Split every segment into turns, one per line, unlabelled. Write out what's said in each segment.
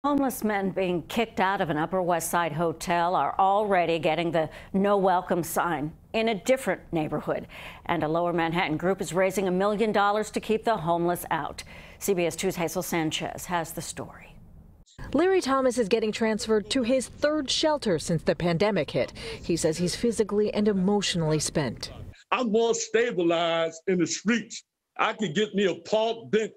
Homeless men being kicked out of an Upper West Side hotel are already getting the no welcome sign in a different neighborhood. And a Lower Manhattan group is raising $1 million to keep the homeless out. CBS 2's Hazel Sanchez has the story.
Larry Thomas is getting transferred to his third shelter since the pandemic hit. He says he's physically and emotionally spent.
I'm more stabilized in the streets. I could get me a park bench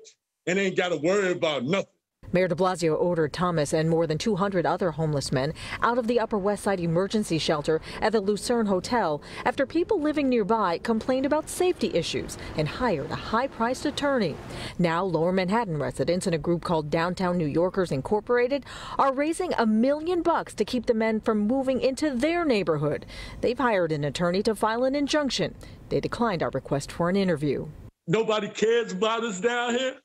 and ain't got to worry about nothing.
Mayor de Blasio ordered Thomas and more than 200 other homeless men out of the Upper West Side emergency shelter at the Lucerne Hotel after people living nearby complained about safety issues and hired a high-priced attorney. Now, Lower Manhattan residents and a group called Downtown New Yorkers Incorporated are raising $1 million to keep the men from moving into their neighborhood. They've hired an attorney to file an injunction. They declined our request for an interview.
Nobody cares about us down here.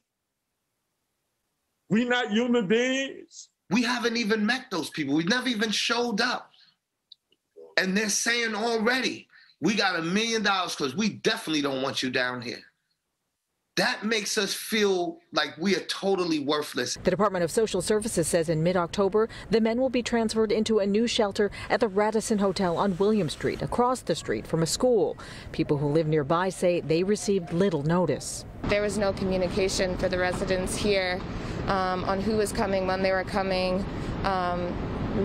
We not human beings.
We haven't even met those people. We've never even showed up. And they're saying already, we got $1 million because we definitely don't want you down here. That makes us feel like we are totally worthless.
The Department of Social Services says in mid-October, the men will be transferred into a new shelter at the Radisson Hotel on William Street, across the street from a school. People who live nearby say they received little notice.
There was no communication for the residents here on who was coming, when they were coming,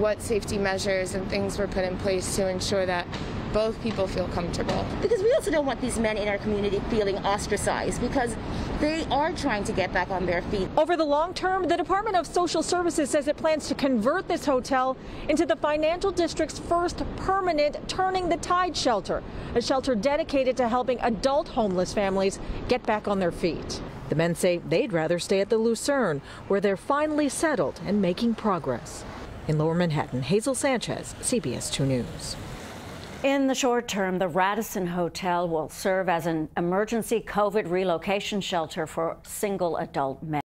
what safety measures and things were put in place to ensure that both people feel comfortable.
Because we also don't want these men in our community feeling ostracized because they are trying to get back on their feet.
Over the long term, the Department of Social Services says it plans to convert this hotel into the financial district's first permanent Turning the Tide shelter, a shelter dedicated to helping adult homeless families get back on their feet. The men say they'd rather stay at the Lucerne, where they're finally settled and making progress. In Lower Manhattan, Hazel Sanchez, CBS 2 News.
In the short term, the Radisson Hotel will serve as an emergency COVID relocation shelter for single adult men.